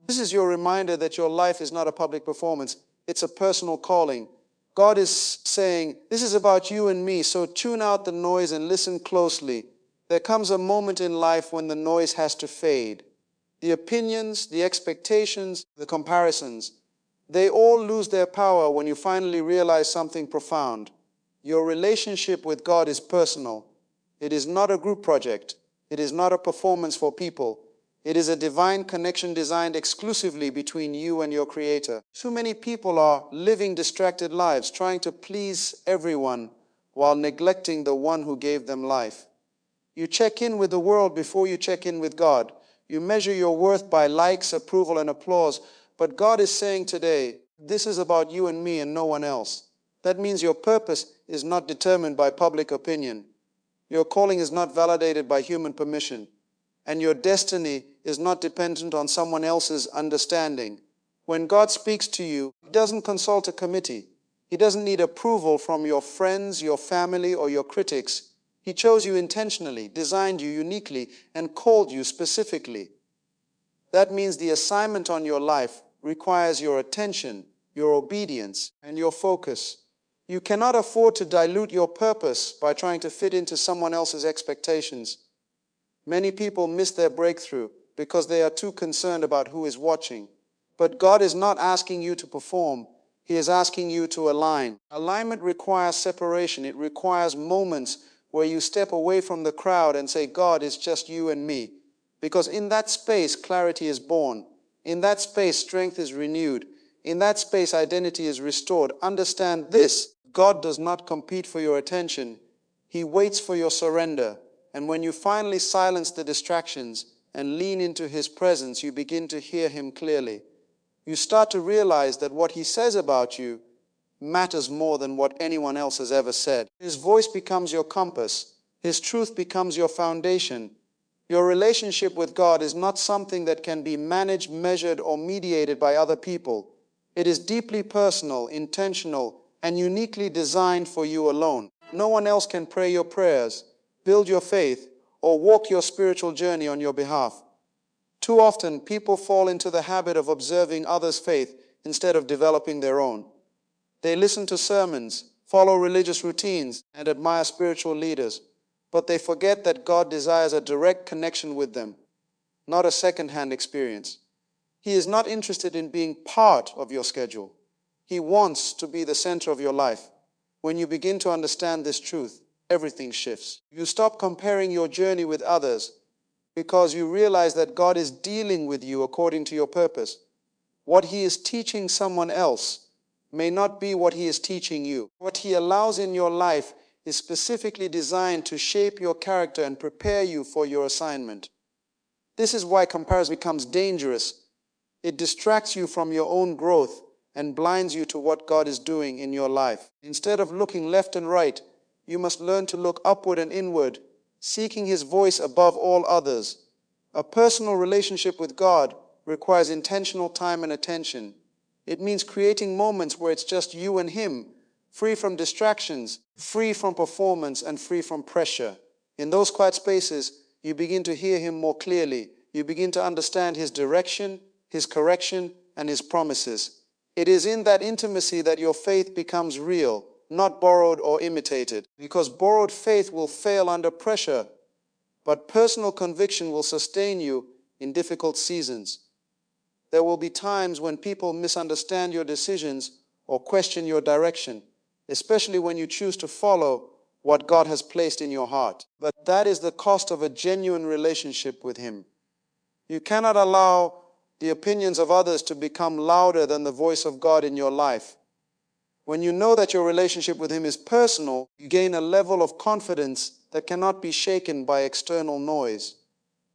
This is your reminder that your life is not a public performance. It's a personal calling. God is saying, this is about you and me, so tune out the noise and listen closely. There comes a moment in life when the noise has to fade. The opinions, the expectations, the comparisons, they all lose their power when you finally realize something profound. Your relationship with God is personal. It is not a group project. It is not a performance for people. It is a divine connection designed exclusively between you and your Creator. Too many people are living distracted lives, trying to please everyone while neglecting the one who gave them life. You check in with the world before you check in with God. You measure your worth by likes, approval, and applause. But God is saying today, this is about you and me and no one else. That means your purpose is not determined by public opinion. Your calling is not validated by human permission. And your destiny is not dependent on someone else's understanding. When God speaks to you, He doesn't consult a committee. He doesn't need approval from your friends, your family, or your critics. He chose you intentionally, designed you uniquely, and called you specifically. That means the assignment on your life requires your attention, your obedience, and your focus. You cannot afford to dilute your purpose by trying to fit into someone else's expectations. Many people miss their breakthrough because they are too concerned about who is watching. But God is not asking you to perform. He is asking you to align. Alignment requires separation. It requires moments where you step away from the crowd and say, God, it's just you and me. Because in that space, clarity is born. In that space, strength is renewed. In that space, identity is restored. Understand this: God does not compete for your attention. He waits for your surrender. And when you finally silence the distractions and lean into His presence, you begin to hear Him clearly. You start to realize that what He says about you matters more than what anyone else has ever said. His voice becomes your compass. His truth becomes your foundation. Your relationship with God is not something that can be managed, measured, or mediated by other people. It is deeply personal, intentional, and uniquely designed for you alone. No one else can pray your prayers, build your faith, or walk your spiritual journey on your behalf. Too often, people fall into the habit of observing others' faith instead of developing their own. They listen to sermons, follow religious routines, and admire spiritual leaders, but they forget that God desires a direct connection with them, not a second-hand experience. He is not interested in being part of your schedule. He wants to be the center of your life. When you begin to understand this truth, everything shifts. You stop comparing your journey with others because you realize that God is dealing with you according to your purpose. What He is teaching someone else may not be what He is teaching you. What He allows in your life is specifically designed to shape your character and prepare you for your assignment. This is why comparison becomes dangerous. It distracts you from your own growth and blinds you to what God is doing in your life. Instead of looking left and right, you must learn to look upward and inward, seeking His voice above all others. A personal relationship with God requires intentional time and attention. It means creating moments where it's just you and Him, free from distractions, free from performance, and free from pressure. In those quiet spaces, you begin to hear Him more clearly. You begin to understand His direction, His correction, and His promises. It is in that intimacy that your faith becomes real, not borrowed or imitated. Because borrowed faith will fail under pressure, but personal conviction will sustain you in difficult seasons. There will be times when people misunderstand your decisions or question your direction, especially when you choose to follow what God has placed in your heart. But that is the cost of a genuine relationship with Him. You cannot allow the opinions of others to become louder than the voice of God in your life. When you know that your relationship with Him is personal, you gain a level of confidence that cannot be shaken by external noise.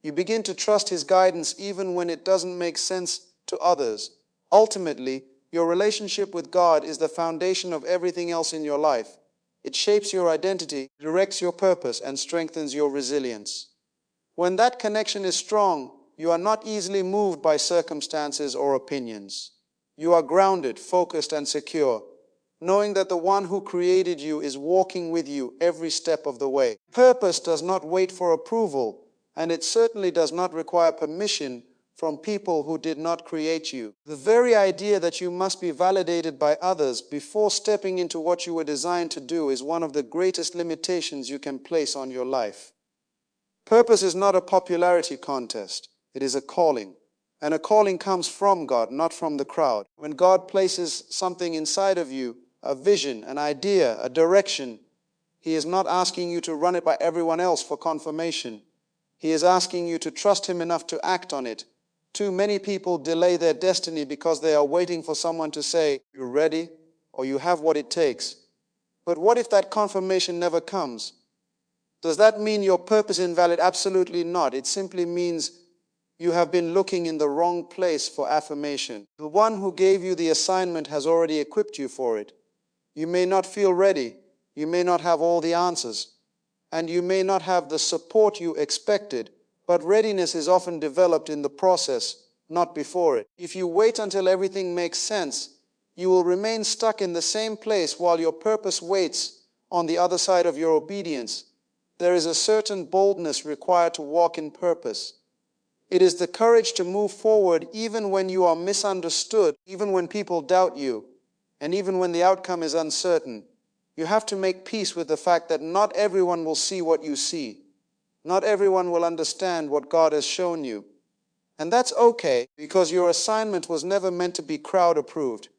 You begin to trust His guidance even when it doesn't make sense to others. Ultimately, your relationship with God is the foundation of everything else in your life. It shapes your identity, directs your purpose, and strengthens your resilience. When that connection is strong, you are not easily moved by circumstances or opinions. You are grounded, focused, and secure, knowing that the one who created you is walking with you every step of the way. Purpose does not wait for approval, and it certainly does not require permission from people who did not create you. The very idea that you must be validated by others before stepping into what you were designed to do is one of the greatest limitations you can place on your life. Purpose is not a popularity contest. It is a calling. And a calling comes from God, not from the crowd. When God places something inside of you, a vision, an idea, a direction, He is not asking you to run it by everyone else for confirmation. He is asking you to trust Him enough to act on it. Too many people delay their destiny because they are waiting for someone to say, "You're ready," or "You have what it takes." But what if that confirmation never comes? Does that mean your purpose is invalid? Absolutely not. It simply means you have been looking in the wrong place for affirmation. The one who gave you the assignment has already equipped you for it. You may not feel ready. You may not have all the answers. And you may not have the support you expected, but readiness is often developed in the process, not before it. If you wait until everything makes sense, you will remain stuck in the same place while your purpose waits on the other side of your obedience. There is a certain boldness required to walk in purpose. It is the courage to move forward even when you are misunderstood, even when people doubt you, and even when the outcome is uncertain. You have to make peace with the fact that not everyone will see what you see. Not everyone will understand what God has shown you. And that's okay, because your assignment was never meant to be crowd approved.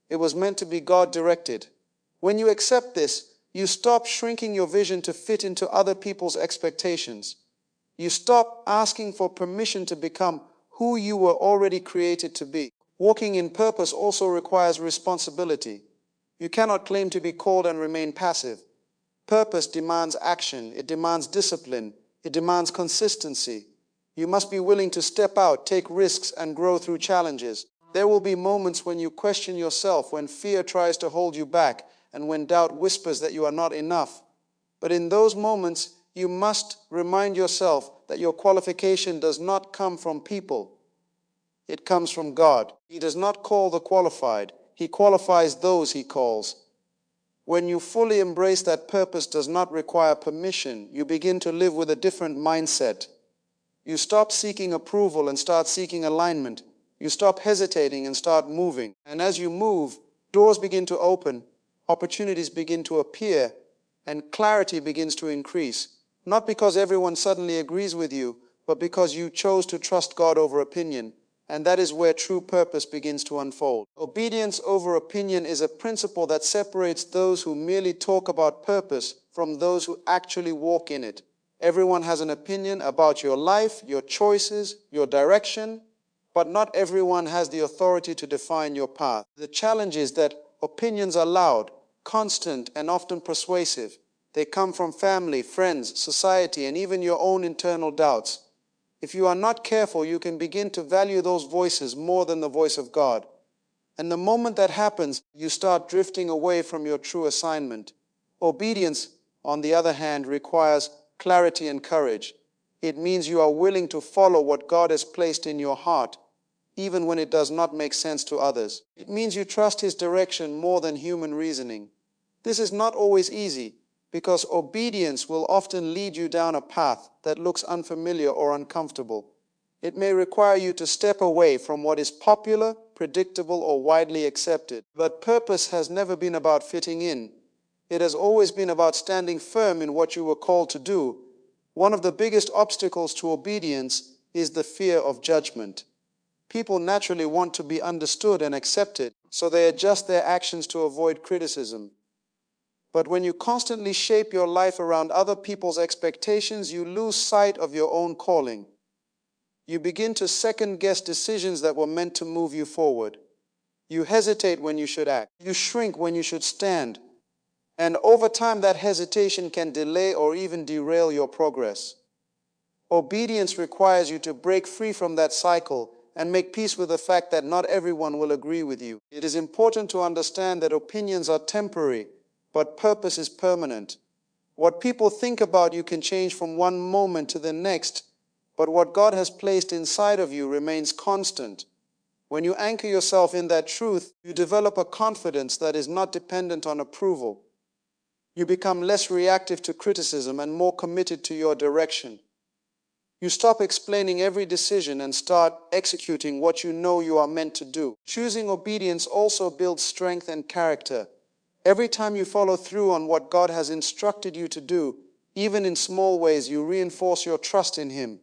It was meant to be God directed. When you accept this, you stop shrinking your vision to fit into other people's expectations. You stop asking for permission to become who you were already created to be. Walking in purpose also requires responsibility. You cannot claim to be called and remain passive. Purpose demands action. It demands discipline. It demands consistency. You must be willing to step out, take risks, and grow through challenges. There will be moments when you question yourself, when fear tries to hold you back, and when doubt whispers that you are not enough. But in those moments, you must remind yourself that your qualification does not come from people. It comes from God. He does not call the qualified. He qualifies those He calls. When you fully embrace that purpose does not require permission, you begin to live with a different mindset. You stop seeking approval and start seeking alignment. You stop hesitating and start moving. And as you move, doors begin to open, opportunities begin to appear, and clarity begins to increase. Not because everyone suddenly agrees with you, but because you chose to trust God over opinion. And that is where true purpose begins to unfold. Obedience over opinion is a principle that separates those who merely talk about purpose from those who actually walk in it. Everyone has an opinion about your life, your choices, your direction, but not everyone has the authority to define your path. The challenge is that opinions are loud, constant, and often persuasive. They come from family, friends, society, and even your own internal doubts. If you are not careful, you can begin to value those voices more than the voice of God. And the moment that happens, you start drifting away from your true assignment. Obedience, on the other hand, requires clarity and courage. It means you are willing to follow what God has placed in your heart, even when it does not make sense to others. It means you trust His direction more than human reasoning. This is not always easy, because obedience will often lead you down a path that looks unfamiliar or uncomfortable. It may require you to step away from what is popular, predictable, or widely accepted. But purpose has never been about fitting in. It has always been about standing firm in what you were called to do. One of the biggest obstacles to obedience is the fear of judgment. People naturally want to be understood and accepted, so they adjust their actions to avoid criticism. But when you constantly shape your life around other people's expectations, you lose sight of your own calling. You begin to second-guess decisions that were meant to move you forward. You hesitate when you should act. You shrink when you should stand. And over time, that hesitation can delay or even derail your progress. Obedience requires you to break free from that cycle and make peace with the fact that not everyone will agree with you. It is important to understand that opinions are temporary, but purpose is permanent. What people think about you can change from one moment to the next, but what God has placed inside of you remains constant. When you anchor yourself in that truth, you develop a confidence that is not dependent on approval. You become less reactive to criticism and more committed to your direction. You stop explaining every decision and start executing what you know you are meant to do. Choosing obedience also builds strength and character. Every time you follow through on what God has instructed you to do, even in small ways, you reinforce your trust in Him.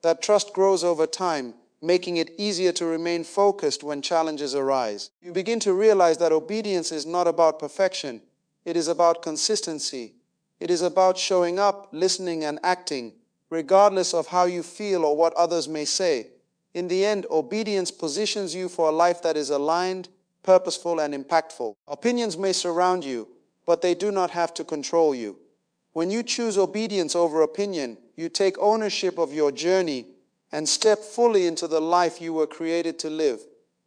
That trust grows over time, making it easier to remain focused when challenges arise. You begin to realize that obedience is not about perfection. It is about consistency. It is about showing up, listening, and acting, regardless of how you feel or what others may say. In the end, obedience positions you for a life that is aligned, purposeful, and impactful. Opinions may surround you, but they do not have to control you. When you choose obedience over opinion, you take ownership of your journey and step fully into the life you were created to live.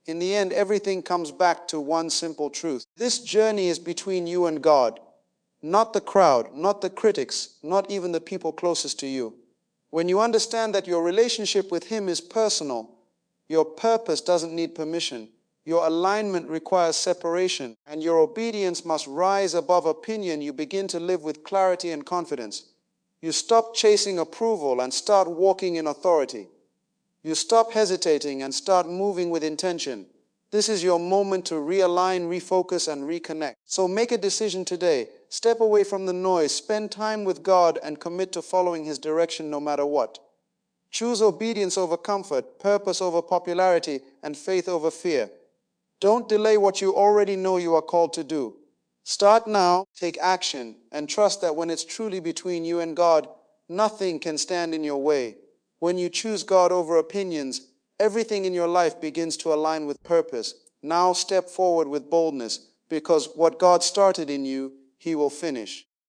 In the end, everything comes back to one simple truth. This journey is between you and God, not the crowd, not the critics, not even the people closest to you. When you understand that your relationship with Him is personal, your purpose doesn't need permission, your alignment requires separation, and your obedience must rise above opinion, you begin to live with clarity and confidence. You stop chasing approval and start walking in authority. You stop hesitating and start moving with intention. This is your moment to realign, refocus, and reconnect. So make a decision today. Step away from the noise, spend time with God, and commit to following His direction no matter what. Choose obedience over comfort, purpose over popularity, and faith over fear. Don't delay what you already know you are called to do. Start now, take action, and trust that when it's truly between you and God, nothing can stand in your way. When you choose God over opinions, everything in your life begins to align with purpose. Now step forward with boldness, because what God started in you, He will finish.